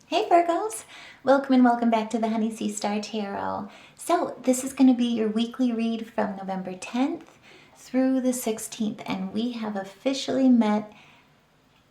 Hey Virgos! Welcome and welcome back to the Honey Sea Star Tarot. So this is going to be your weekly read from November 10th through the 16th, and we have officially met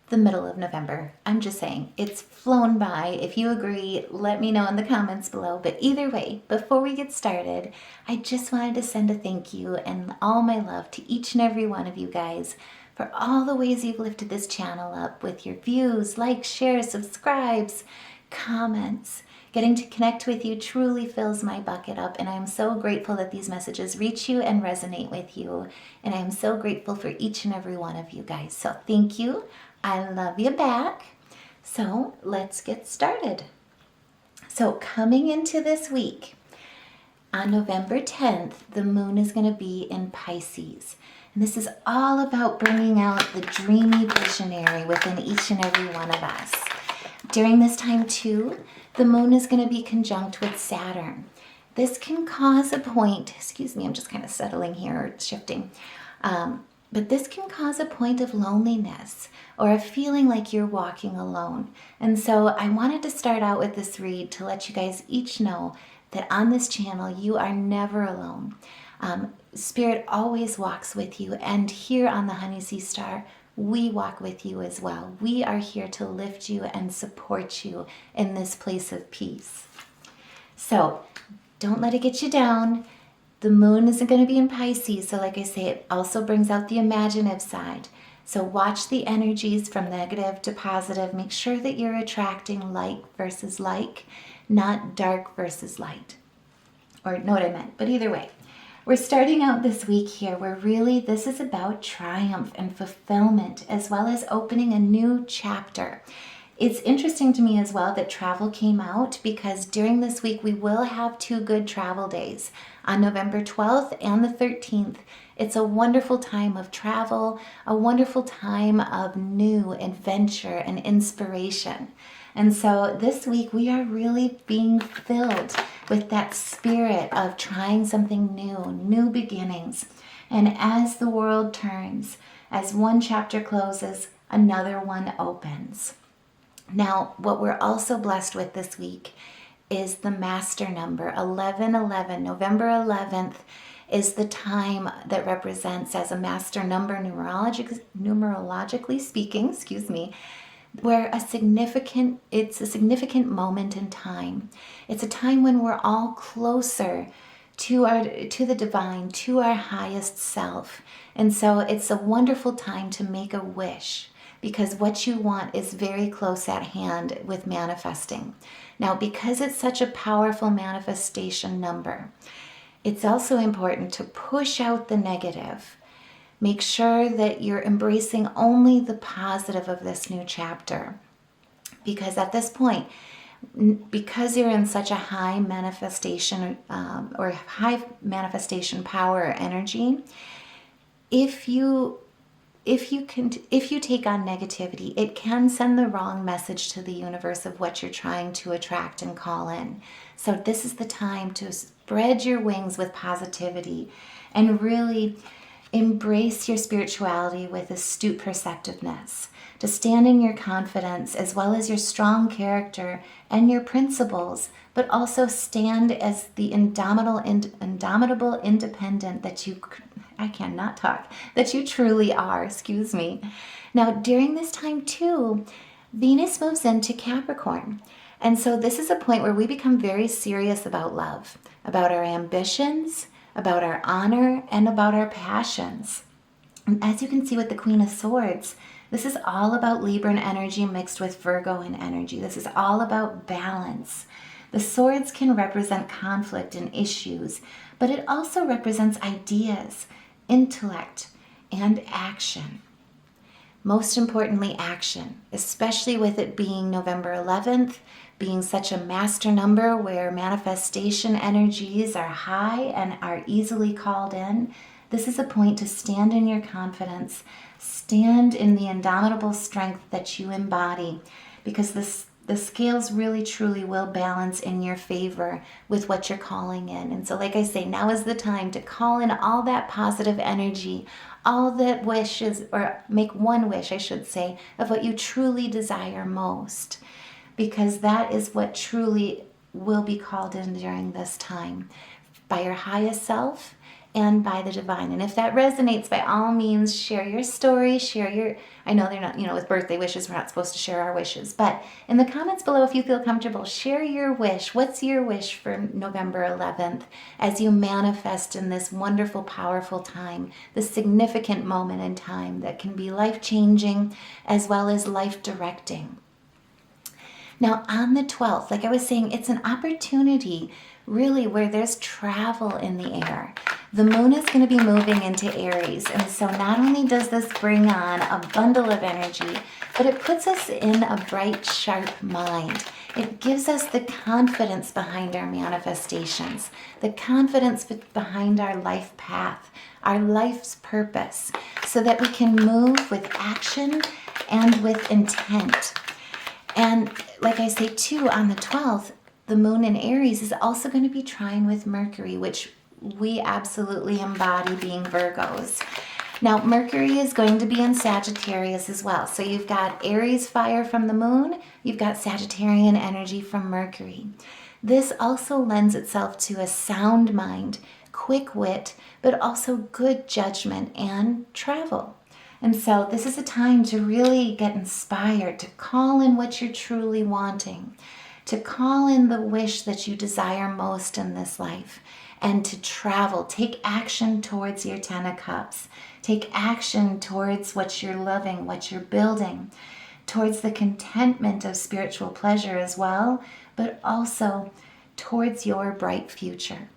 the middle of November. I'm just saying, it's flown by. If you agree, let me know in the comments below. But either way, before we get started, I just wanted to send a thank you and all my love to each and every one of you guys for all the ways you've lifted this channel up with your views, likes, shares, subscribes, comments. Getting to connect with you truly fills my bucket up, and I'm so grateful that these messages reach you and resonate with you. And I'm so grateful for each and every one of you guys. So thank you. I love you back. So let's get started. So coming into this week, on November 10th, the moon is going to be in Pisces. And this is all about bringing out the dreamy visionary within each and every one of us. During this time too, the moon is going to be conjunct with Saturn. This can cause a point, excuse me, I'm just kind of settling here, shifting. But this can cause a point of loneliness or a feeling like you're walking alone. And so I wanted to start out with this read to let you guys each know that on this channel, you are never alone. Spirit always walks with you, and here on the Honey Sea Star, we walk with you as well. We are here to lift you and support you in this place of peace. So don't let it get you down. The moon isn't going to be in Pisces, so like I say, it also brings out the imaginative side. So watch the energies from negative to positive. Make sure that you're attracting like versus like, not dark versus light. Or know what I meant, but either way. We're starting out this week here where really this is about triumph and fulfillment, as well as opening a new chapter. It's interesting to me as well that travel came out, because during this week we will have 2 good travel days on November 12th and the 13th. It's a wonderful time of travel, a wonderful time of new adventure and inspiration. And so this week we are really being filled with that spirit of trying something new, new beginnings. And as the world turns, as one chapter closes, another one opens. Now, what we're also blessed with this week is the master number, 1111. November 11th is the time that represents as a master number numerologically speaking, where it's a significant moment in time. It's a time when we're all closer to the divine, to our highest self. And so it's a wonderful time to make a wish, because what you want is very close at hand with manifesting. Now, because it's such a powerful manifestation number, it's also important to push out the negative. Make sure that you're embracing only the positive of this new chapter. Because at this point, because you're in such a high manifestation or high manifestation power or energy, if you take on negativity, it can send the wrong message to the universe of what you're trying to attract and call in. So this is the time to spread your wings with positivity and really embrace your spirituality with astute perceptiveness, to stand in your confidence as well as your strong character and your principles, but also stand as the indomitable independent that you truly are, Now, during this time too, Venus moves into Capricorn. And so this is a point where we become very serious about love, about our ambitions, about our honor, and about our passions. And as you can see with the Queen of Swords, this is all about Libran energy mixed with Virgoan energy. This is all about balance. The swords can represent conflict and issues, but it also represents ideas, intellect, and action. Most importantly, action, especially with it being November 11th, being such a master number where manifestation energies are high and are easily called in. This is a point to stand in your confidence, stand in the indomitable strength that you embody, because the scales really truly will balance in your favor with what you're calling in. And so like I say, now is the time to call in all that positive energy, all that wishes, or make one wish, I should say, of what you truly desire most. because that is what truly will be called in during this time by your highest self and by the divine. And if that resonates, by all means, share your story, I know they're not, with birthday wishes, we're not supposed to share our wishes, but in the comments below, if you feel comfortable, share your wish. What's your wish for November 11th as you manifest in this wonderful, powerful time, this significant moment in time that can be life-changing as well as life-directing? Now, on the 12th, like I was saying, it's an opportunity really where there's travel in the air. The moon is going to be moving into Aries, and so not only does this bring on a bundle of energy, but it puts us in a bright, sharp mind. It gives us the confidence behind our manifestations, the confidence behind our life path, our life's purpose, so that we can move with action and with intent. And like I say too, on the 12th, the moon in Aries is also going to be trine with Mercury, which we absolutely embody being Virgos. Now, Mercury is going to be in Sagittarius as well. So you've got Aries fire from the moon, you've got Sagittarian energy from Mercury. This also lends itself to a sound mind, quick wit, but also good judgment and travel. And so this is a time to really get inspired, to call in what you're truly wanting, to call in the wish that you desire most in this life, and to travel. Take action towards your 10 of Cups. Take action towards what you're loving, what you're building, towards the contentment of spiritual pleasure as well, but also towards your bright future.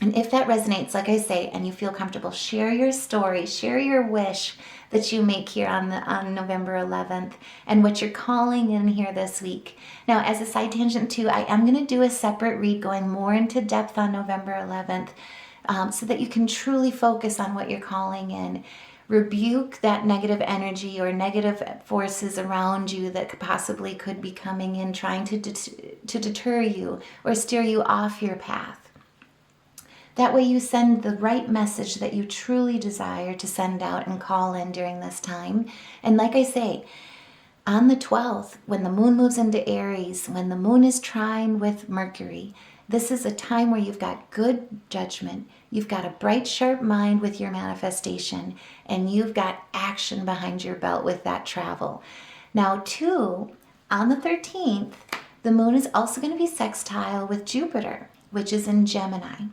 And if that resonates, like I say, and you feel comfortable, share your story, share your wish that you make here on November 11th and what you're calling in here this week. Now, as a side tangent too, I am going to do a separate read going more into depth on November 11th so that you can truly focus on what you're calling in. Rebuke that negative energy or negative forces around you that possibly could be coming in trying to deter you or steer you off your path. That way you send the right message that you truly desire to send out and call in during this time. And like I say, on the 12th, when the moon moves into Aries, when the moon is trine with Mercury, this is a time where you've got good judgment, you've got a bright, sharp mind with your manifestation, and you've got action behind your belt with that travel. Now, too, on the 13th, the moon is also going to be sextile with Jupiter, which is in Gemini.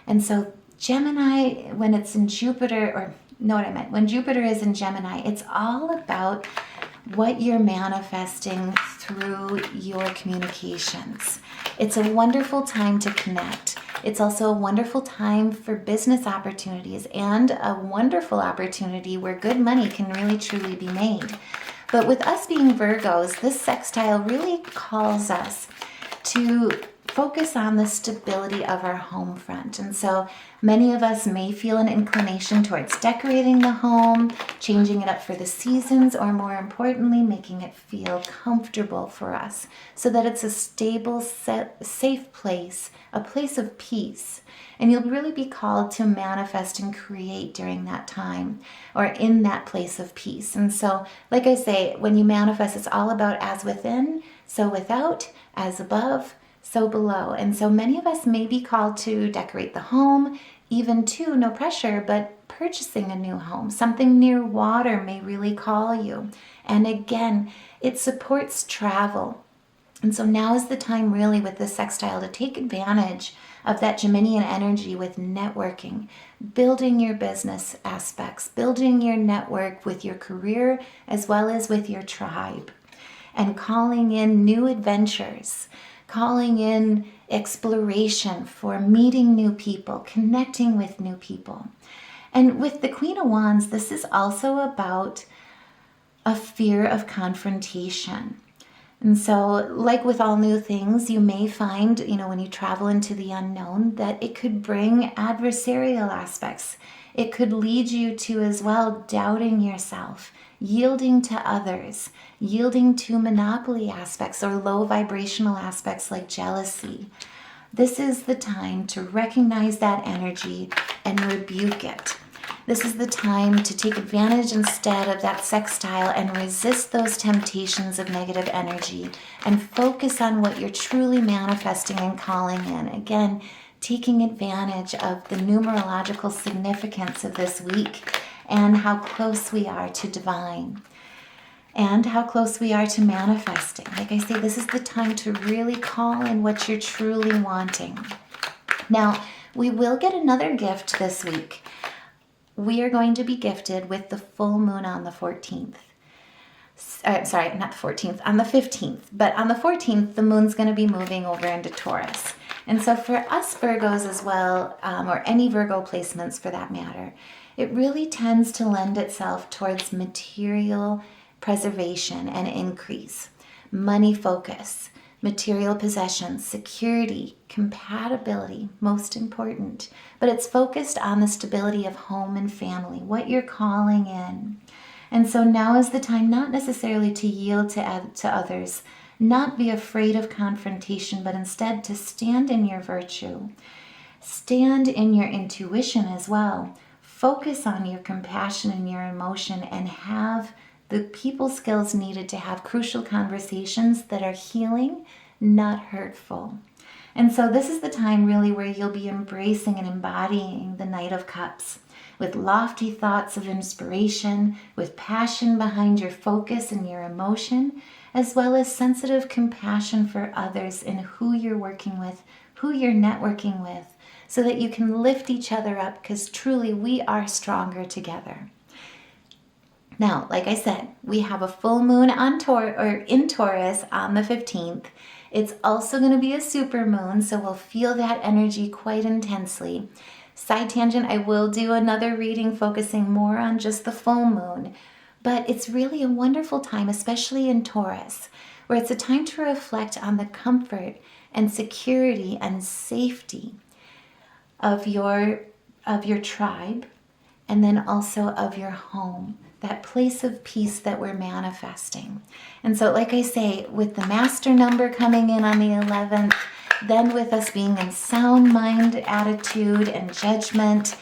And so Gemini, when it's in Jupiter, when Jupiter is in Gemini, it's all about what you're manifesting through your communications. It's a wonderful time to connect. It's also a wonderful time for business opportunities and a wonderful opportunity where good money can really truly be made. But with us being Virgos, this sextile really calls us to focus on the stability of our home front. And so many of us may feel an inclination towards decorating the home, changing it up for the seasons, or more importantly, making it feel comfortable for us so that it's a stable, safe place, a place of peace. And you'll really be called to manifest and create during that time or in that place of peace. And so, like I say, when you manifest, it's all about as within, so without, as above, so below. And so many of us may be called to decorate the home, even to, no pressure, but purchasing a new home. Something near water may really call you. And again, it supports travel. And so now is the time really with this sextile to take advantage of that Geminian energy with networking, building your business aspects, building your network with your career as well as with your tribe, and calling in new adventures, calling in exploration for meeting new people, connecting with new people. And with the Queen of Wands, this is also about a fear of confrontation. And so, like with all new things, you may find, when you travel into the unknown, that it could bring adversarial aspects. It could lead you to as well doubting yourself, yielding to others, yielding to monopoly aspects or low vibrational aspects like jealousy. This is the time to recognize that energy and rebuke it. This is the time to take advantage instead of that sextile and resist those temptations of negative energy and focus on what you're truly manifesting and calling in. Again, taking advantage of the numerological significance of this week and how close we are to divine and how close we are to manifesting. Like I say, this is the time to really call in what you're truly wanting. Now, we will get another gift this week. We are going to be gifted with the full moon on the 14th. Sorry, not the 14th, on the 15th. But on the 14th, the moon's going to be moving over into Taurus. And so for us Virgos as well, or any Virgo placements for that matter, it really tends to lend itself towards material preservation and increase, money focus, material possessions, security, compatibility, most important. But it's focused on the stability of home and family, what you're calling in. And so now is the time not necessarily to yield to others, not be afraid of confrontation, but instead to stand in your virtue, stand in your intuition as well, focus on your compassion and your emotion, and have the people skills needed to have crucial conversations that are healing, not hurtful. And so this is the time really where you'll be embracing and embodying the Knight of Cups with lofty thoughts of inspiration, with passion behind your focus and your emotion, as well as sensitive compassion for others in who you're working with, who you're networking with, so that you can lift each other up, because truly we are stronger together. Now, like I said, we have a full moon in Taurus on the 15th. It's also going to be a super moon, so we'll feel that energy quite intensely. Side tangent, I will do another reading focusing more on just the full moon, but it's really a wonderful time, especially in Taurus, where it's a time to reflect on the comfort and security and safety of your tribe, and then also of your home, that place of peace that we're manifesting. And so, like I say, with the master number coming in on the 11th, then with us being in sound mind attitude and judgment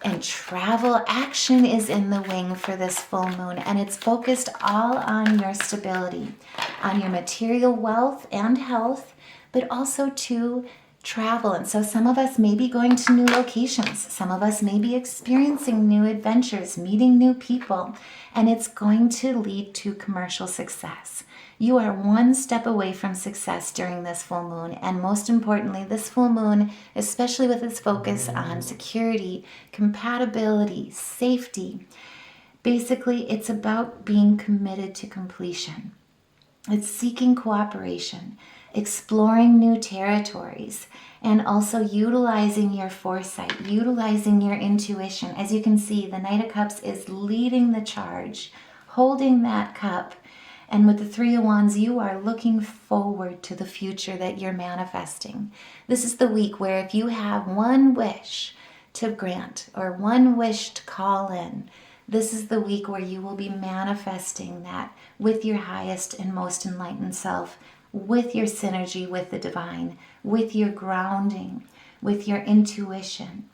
and travel, action is in the wing for this full moon, and it's focused all on your stability, on your material wealth and health, but also to travel. And so some of us may be going to new locations. Some of us may be experiencing new adventures, meeting new people, and it's going to lead to commercial success. You are one step away from success during this full moon. And most importantly, this full moon, especially with its focus on security, compatibility, safety, basically it's about being committed to completion. It's seeking cooperation, exploring new territories, and also utilizing your foresight, utilizing your intuition. As you can see, the Knight of Cups is leading the charge, holding that cup. And with the Three of Wands, you are looking forward to the future that you're manifesting. This is the week where if you have one wish to grant or one wish to call in, this is the week where you will be manifesting that with your highest and most enlightened self, with your synergy with the divine, with your grounding, with your intuition.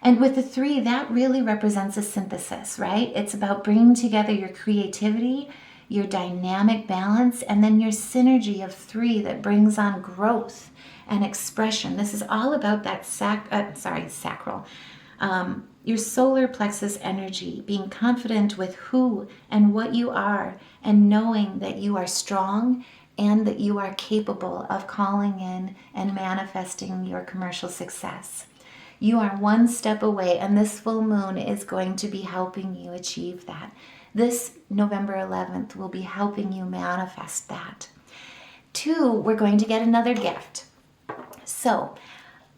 And with the 3, that really represents a synthesis, right? It's about bringing together your creativity, your dynamic balance, and then your synergy of 3 that brings on growth and expression. This is all about that sacral, your solar plexus energy, being confident with who and what you are, and knowing that you are strong and that you are capable of calling in and manifesting your commercial success. You are one step away, and this full moon is going to be helping you achieve that. This November 11th will be helping you manifest that. 2, we're going to get another gift. So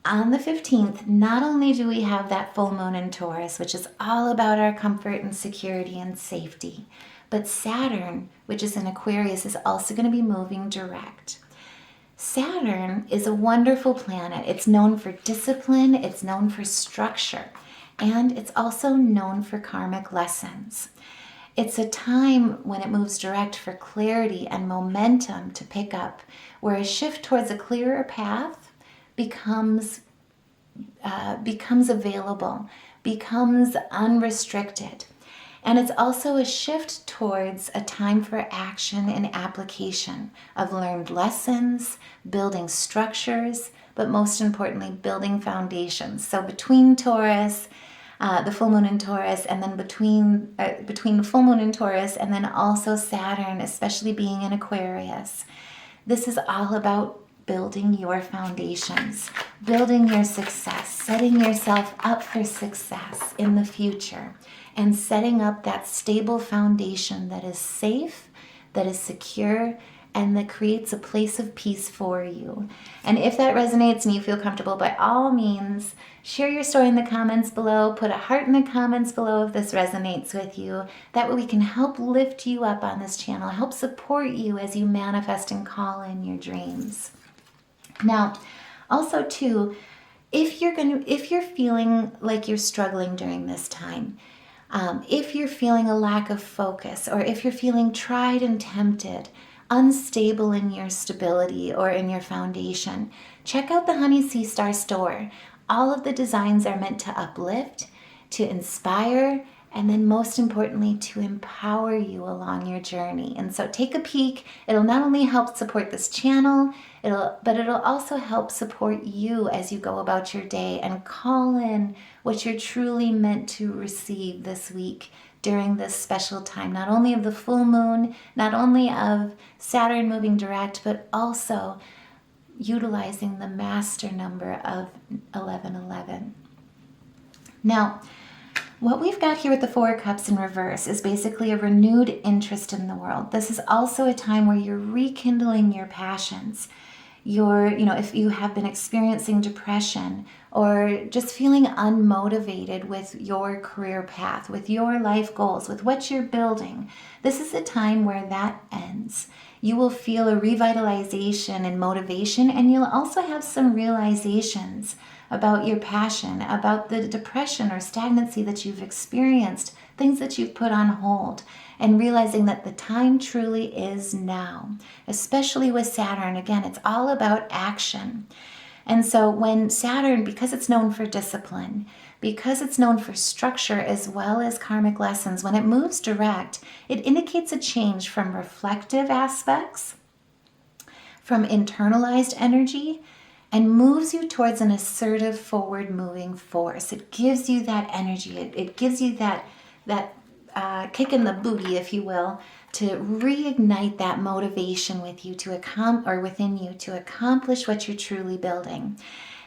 on the 15th, not only do we have that full moon in Taurus, which is all about our comfort and security and safety, but Saturn, which is in Aquarius, is also going to be moving direct. Saturn is a wonderful planet. It's known for discipline, it's known for structure, and it's also known for karmic lessons. It's a time when it moves direct for clarity and momentum to pick up, where a shift towards a clearer path becomes available, becomes unrestricted. And it's also a shift towards a time for action and application of learned lessons, building structures, but most importantly, building foundations. So between Taurus, the full moon in Taurus, and then between the full moon in Taurus, and then also Saturn, especially being in Aquarius, this is all about building your foundations, building your success, setting yourself up for success in the future, and setting up that stable foundation that is safe, that is secure, and that creates a place of peace for you. And if that resonates and you feel comfortable, by all means, share your story in the comments below. Put a heart in the comments below if this resonates with you. That way we can help lift you up on this channel, help support you as you manifest and call in your dreams. Now, also too, if you're feeling like you're struggling during this time, if you're feeling a lack of focus, or if you're feeling tried and tempted, unstable in your stability or in your foundation, check out the Honey Sea Star store. All of the designs are meant to uplift, to inspire, and then most importantly, to empower you along your journey. And so take a peek. It'll not only help support this channel, but it'll also help support you as you go about your day and call in what you're truly meant to receive this week during this special time, not only of the full moon, not only of Saturn moving direct, but also utilizing the master number of 1111. Now, what we've got here with the Four of Cups in reverse is basically a renewed interest in the world. This is also a time where you're rekindling your passions. If you have been experiencing depression or just feeling unmotivated with your career path, with your life goals, with what you're building, this is a time where that ends. You will feel a revitalization and motivation, and you'll also have some realizations about your passion, about the depression or stagnancy that you've experienced, things that you've put on hold, and realizing that the time truly is now, especially with Saturn. Again, it's all about action. And so when Saturn, because it's known for discipline, because it's known for structure as well as karmic lessons, when it moves direct, it indicates a change from reflective aspects, from internalized energy, and moves you towards an assertive forward-moving force. It gives you that energy. It gives you that kick in the booty, if you will, to reignite that motivation within you to accomplish what you're truly building.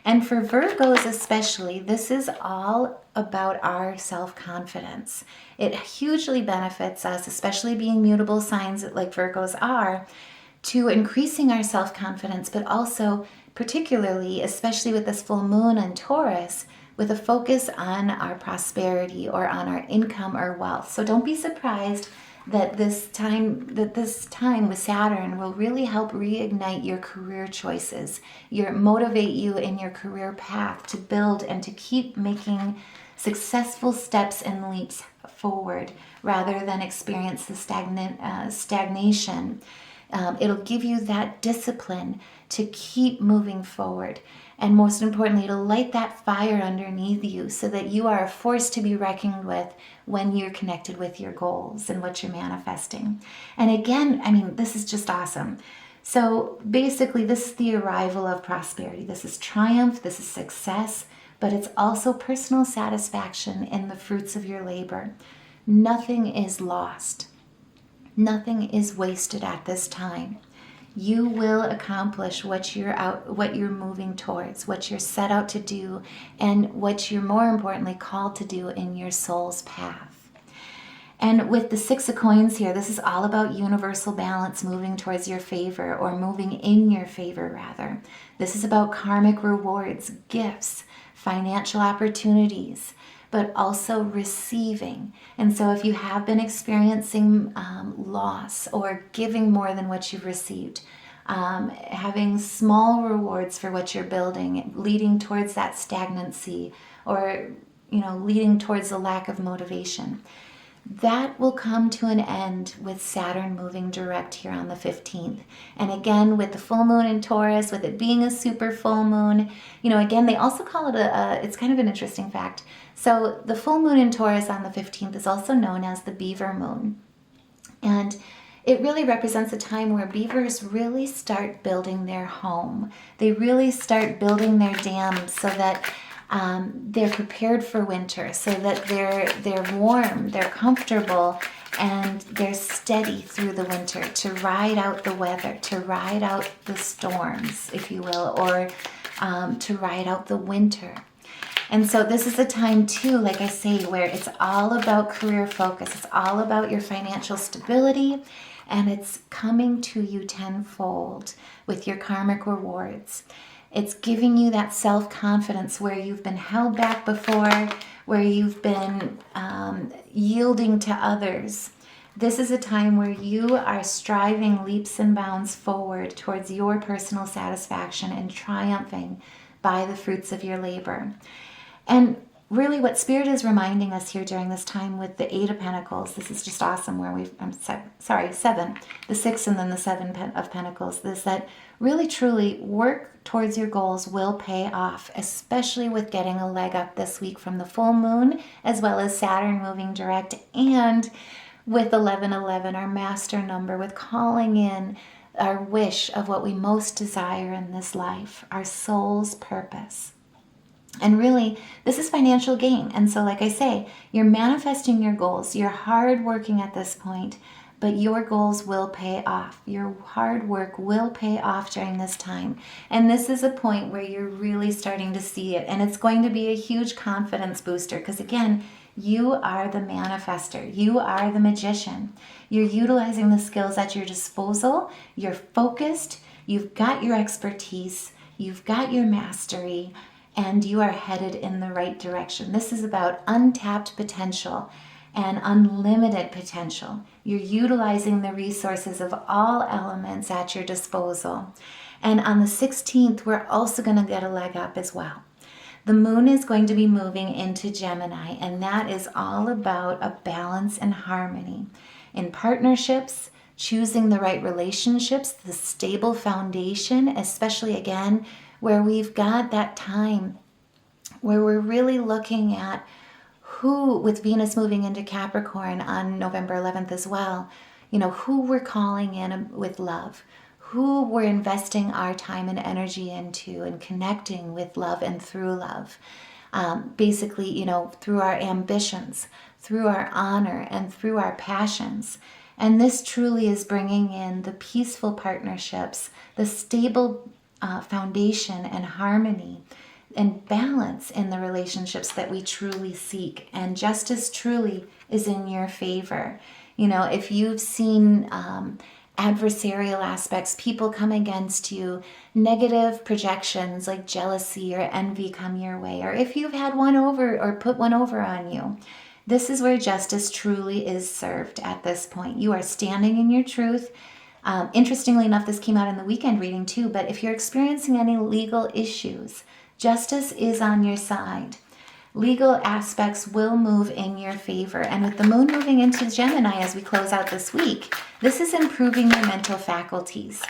And for Virgos especially, this is all about our self-confidence. It hugely benefits us, especially being mutable signs like Virgos are, to increasing our self-confidence, but also particularly, especially with this full moon in Taurus, with a focus on our prosperity or on our income or wealth. So don't be surprised that this time with Saturn will really help reignite your career choices, motivate you in your career path to build and to keep making successful steps and leaps forward rather than experience the stagnation. It'll give you that discipline to keep moving forward. And most importantly, it'll light that fire underneath you so that you are a force to be reckoned with when you're connected with your goals and what you're manifesting. And again, this is just awesome. So basically, this is the arrival of prosperity. This is triumph, this is success, but it's also personal satisfaction in the fruits of your labor. Nothing is lost. Nothing is wasted at this time. You will accomplish what you're moving towards, what you're set out to do, and what you're more importantly called to do in your soul's path. And with the Six of Coins here, this is all about universal balance moving towards your favor, or moving in your favor rather. This is about karmic rewards, gifts, financial opportunities, but also receiving. And so if you have been experiencing loss or giving more than what you've received, having small rewards for what you're building, leading towards that stagnancy or leading towards a lack of motivation, that will come to an end with Saturn moving direct here on the 15th. And again, with the full moon in Taurus, with it being a super full moon, again, they also call it it's kind of an interesting fact. So the full moon in Taurus on the 15th is also known as the beaver moon. And it really represents a time where beavers really start building their home. They really start building their dams so that they're prepared for winter, so that they're warm, they're comfortable, and they're steady through the winter to ride out the weather, to ride out the storms, if you will, or to ride out the winter. And so this is a time too, like I say, where it's all about career focus. It's all about your financial stability, and it's coming to you tenfold with your karmic rewards. It's giving you that self-confidence where you've been held back before, where you've been yielding to others. This is a time where you are striving leaps and bounds forward towards your personal satisfaction and triumphing by the fruits of your labor. And really what Spirit is reminding us here during this time with the Eight of Pentacles, this is just awesome where seven, the Six and then the Seven of Pentacles, is that really truly work towards your goals will pay off, especially with getting a leg up this week from the full moon, as well as Saturn moving direct, and with 1111, our master number, with calling in our wish of what we most desire in this life, our soul's purpose. And really, this is financial gain. And so, like I say, you're manifesting your goals. You're hard working at this point, but your goals will pay off. Your hard work will pay off during this time. And this is a point where you're really starting to see it. And it's going to be a huge confidence booster because, again, you are the manifester. You are the magician. You're utilizing the skills at your disposal. You're focused. You've got your expertise. You've got your mastery. And you are headed in the right direction. This is about untapped potential and unlimited potential. You're utilizing the resources of all elements at your disposal. And on the 16th, we're also going to get a leg up as well. The moon is going to be moving into Gemini, and that is all about a balance and harmony in partnerships, choosing the right relationships, the stable foundation, especially again, where we've got that time where we're really looking at who, with Venus moving into Capricorn on November 11th as well, who we're calling in with love, who we're investing our time and energy into and connecting with love and through love. Basically, through our ambitions, through our honor, and through our passions. And this truly is bringing in the peaceful partnerships, the stable foundation and harmony and balance in the relationships that we truly seek. And justice truly is in your favor. If you've seen adversarial aspects, people come against you, negative projections like jealousy or envy come your way, or if you've had one over or put one over on you, this is where justice truly is served at this point. You are standing in your truth. Interestingly enough, this came out in the weekend reading too, but if you're experiencing any legal issues, justice is on your side. Legal aspects will move in your favor. And with the moon moving into Gemini as we close out this week, this is improving your mental faculties.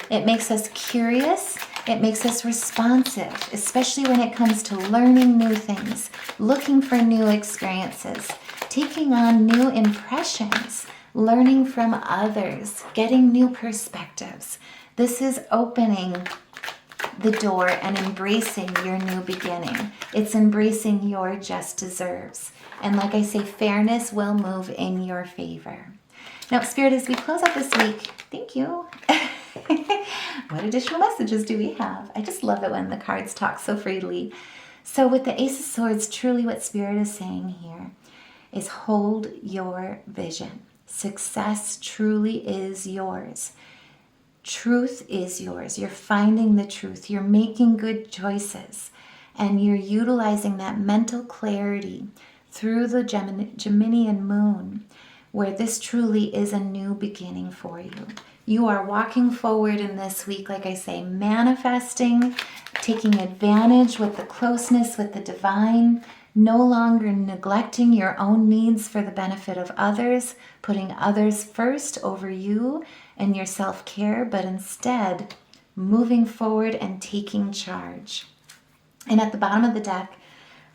It makes us curious. It makes us responsive, especially when it comes to learning new things, looking for new experiences, taking on new impressions, learning from others, getting new perspectives. This is opening the door and embracing your new beginning. It's embracing your just deserves. And like I say, fairness will move in your favor. Now, Spirit, as we close out this week, thank you. What additional messages do we have? I just love it when the cards talk so freely. So with the Ace of Swords, truly what Spirit is saying here is hold your vision. Success truly is yours. Truth is yours. You're finding the truth. You're making good choices. And you're utilizing that mental clarity through the Geminian moon, where this truly is a new beginning for you. You are walking forward in this week, like I say, manifesting, taking advantage with the closeness with the divine, no longer neglecting your own needs for the benefit of others, putting others first over you and your self-care, but instead moving forward and taking charge. And at the bottom of the deck,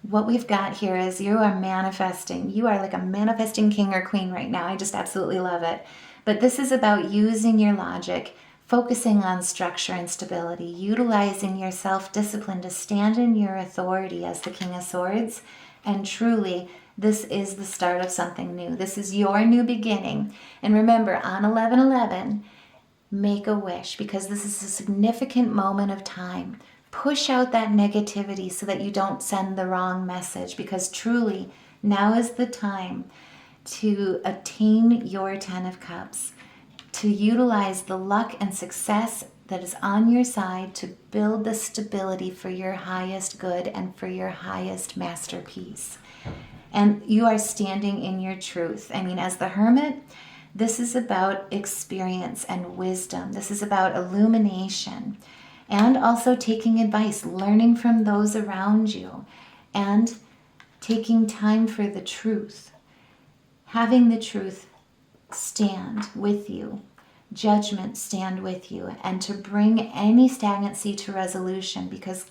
what we've got here is you are manifesting. You are like a manifesting king or queen right now. I just absolutely love it. But this is about using your logic, focusing on structure and stability, utilizing your self-discipline to stand in your authority as the King of Swords. And truly, this is the start of something new. This is your new beginning. And remember, on 11/11, make a wish, because this is a significant moment of time. Push out that negativity so that you don't send the wrong message, because truly, now is the time to attain your 10 of Cups, to utilize the luck and success that is on your side to build the stability for your highest good and for your highest masterpiece. And you are standing in your truth. I mean, as the Hermit, this is about experience and wisdom. This is about illumination and also taking advice, learning from those around you, and taking time for the truth. Having the truth stand with you, judgment stand with you, and to bring any stagnancy to resolution, because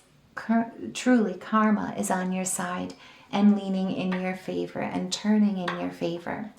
truly karma is on your side and leaning in your favor and turning in your favor.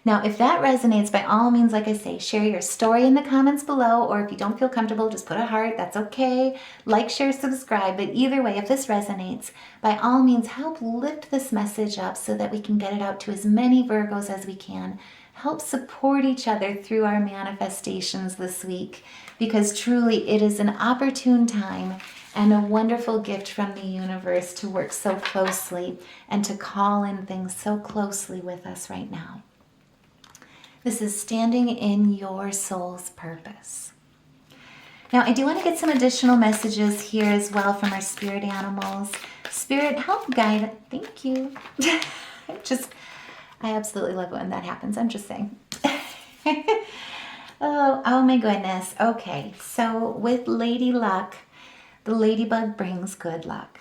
Now, if that resonates, by all means, like I say, share your story in the comments below, or if you don't feel comfortable, just put a heart, that's okay. Like, share, subscribe, but either way, if this resonates, by all means, help lift this message up so that we can get it out to as many Virgos as we can. Help support each other through our manifestations this week, because truly it is an opportune time and a wonderful gift from the universe to work so closely and to call in things so closely with us right now. This is standing in your soul's purpose. Now, I do want to get some additional messages here as well from our spirit animals. Spirit, help guide. Thank you. I absolutely love it when that happens. I'm just saying. oh my goodness. Okay, so with Lady Luck, the ladybug brings good luck.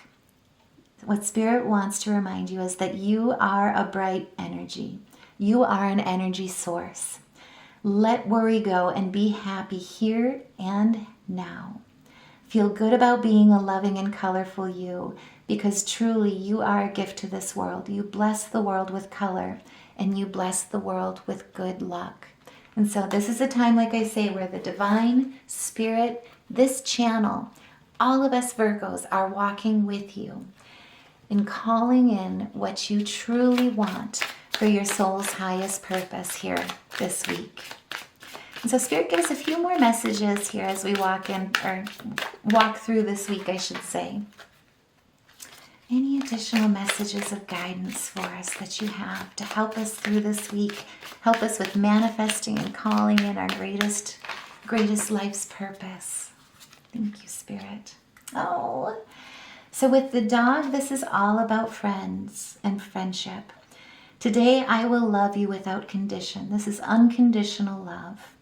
What Spirit wants to remind you is that you are a bright energy. You are an energy source. Let worry go and be happy here and now. Feel good about being a loving and colorful you, because truly you are a gift to this world. You bless the world with color, and you bless the world with good luck. And so this is a time, like I say, where the divine spirit, this channel, all of us Virgos are walking with you in calling in what you truly want for your soul's highest purpose here this week. And so Spirit gives a few more messages here as we walk through this week, I should say. Any additional messages of guidance for us that you have to help us through this week, help us with manifesting and calling in our greatest life's purpose. Thank you, Spirit. Oh, so with the dog, this is all about friends and friendship. Today, I will love you without condition. This is unconditional love.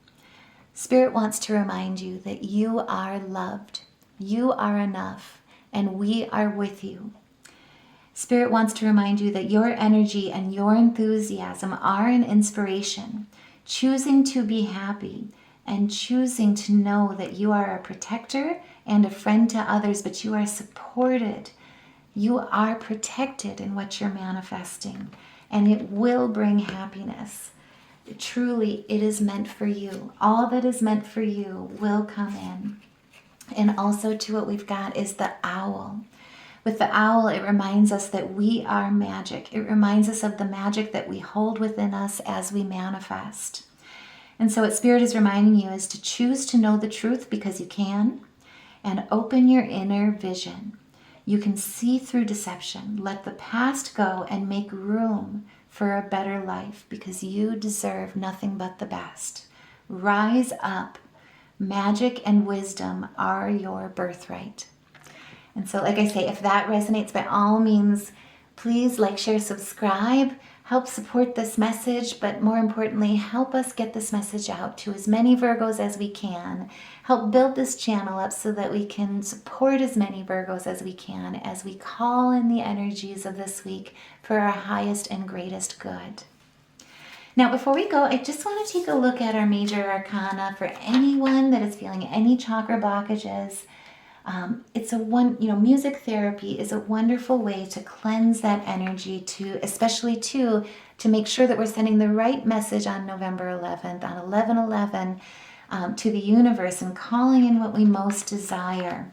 Spirit wants to remind you that you are loved, you are enough, and we are with you. Spirit wants to remind you that your energy and your enthusiasm are an inspiration. Choosing to be happy and choosing to know that you are a protector and a friend to others, but you are supported. You are protected in what you're manifesting, and it will bring happiness. Truly, it is meant for you. All that is meant for you will come in. And also to what we've got is the owl. With the owl, it reminds us that we are magic. It reminds us of the magic that we hold within us as we manifest. And so what Spirit is reminding you is to choose to know the truth because you can, and open your inner vision. You can see through deception. Let the past go and make room for a better life, because you deserve nothing but the best. Rise up. Magic and wisdom are your birthright. And so, like I say, if that resonates, by all means, please like, share, subscribe. help support this message, but more importantly, help us get this message out to as many Virgos as we can. Help build this channel up so that we can support as many Virgos as we can as we call in the energies of this week for our highest and greatest good. Now, before we go, I just want to take a look at our major arcana for anyone that is feeling any chakra blockages. Music therapy is a wonderful way to cleanse that energy, especially to make sure that we're sending the right message on November 11th, on 11/11, to the universe and calling in what we most desire.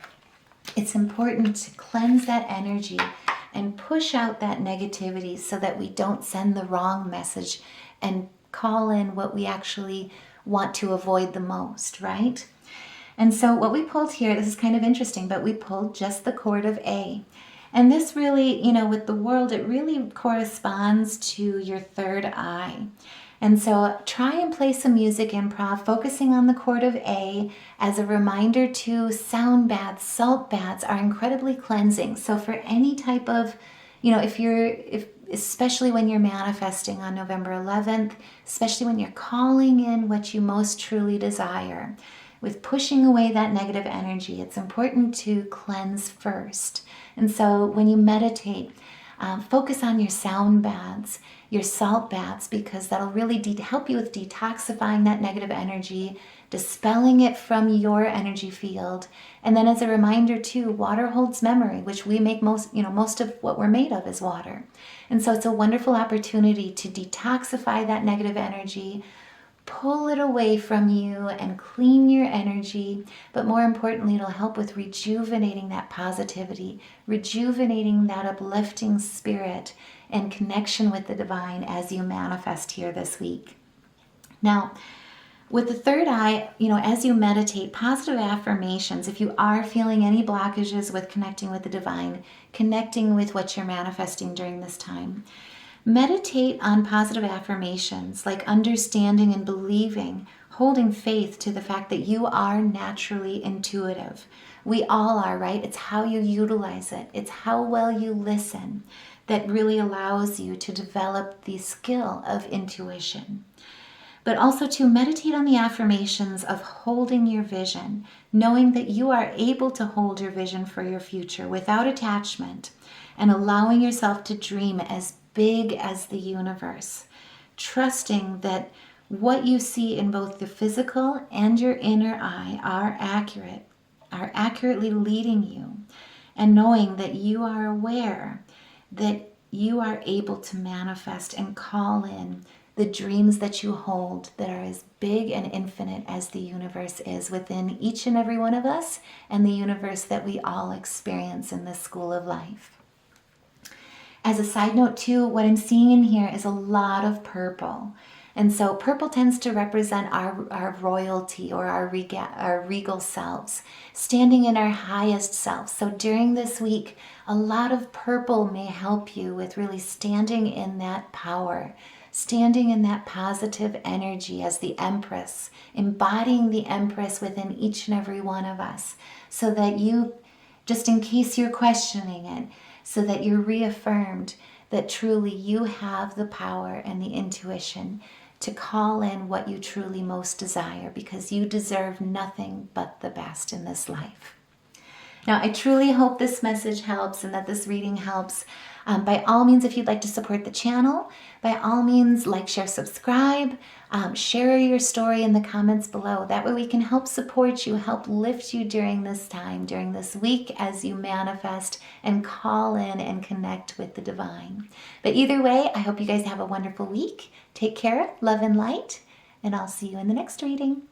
It's important to cleanse that energy and push out that negativity so that we don't send the wrong message and call in what we actually want to avoid the most, right? And so what we pulled here, this is kind of interesting, but we pulled just the chord of A. And this really, with the world, it really corresponds to your third eye. And so try and play some music improv, focusing on the chord of A as a reminder to sound baths, salt baths are incredibly cleansing. So for any type of, especially when you're manifesting on November 11th, especially when you're calling in what you most truly desire, with pushing away that negative energy, it's important to cleanse first. And so when you meditate, focus on your sound baths, your salt baths, because that'll really help you with detoxifying that negative energy, dispelling it from your energy field. And then as a reminder too, water holds memory, which we make most of what we're made of is water. And so it's a wonderful opportunity to detoxify that negative energy, pull it away from you and clean your energy. But more importantly, it'll help with rejuvenating that positivity, rejuvenating that uplifting spirit and connection with the divine as you manifest here this week. Now, with the third eye, as you meditate, positive affirmations, if you are feeling any blockages with connecting with the divine, connecting with what you're manifesting during this time, meditate on positive affirmations like understanding and believing, holding faith to the fact that you are naturally intuitive. We all are, right? It's how you utilize it. It's how well you listen that really allows you to develop the skill of intuition. But also to meditate on the affirmations of holding your vision, knowing that you are able to hold your vision for your future without attachment, and allowing yourself to dream as big as the universe, trusting that what you see in both the physical and your inner eye are accurately leading you, and knowing that you are aware that you are able to manifest and call in the dreams that you hold that are as big and infinite as the universe is within each and every one of us, and the universe that we all experience in this school of life. As a side note too, what I'm seeing in here is a lot of purple. And so purple tends to represent our royalty or our regal selves, standing in our highest self. So during this week, a lot of purple may help you with really standing in that power, standing in that positive energy as the Empress, embodying the Empress within each and every one of us, so that you, just in case you're questioning it, so that you're reaffirmed that truly you have the power and the intuition to call in what you truly most desire, because you deserve nothing but the best in this life. Now, I truly hope this message helps and that this reading helps. By all means, if you'd like to support the channel, by all means, like, share, subscribe, share your story in the comments below. That way we can help support you, help lift you during this time, during this week as you manifest and call in and connect with the divine. But either way, I hope you guys have a wonderful week. Take care, love and light, and I'll see you in the next reading.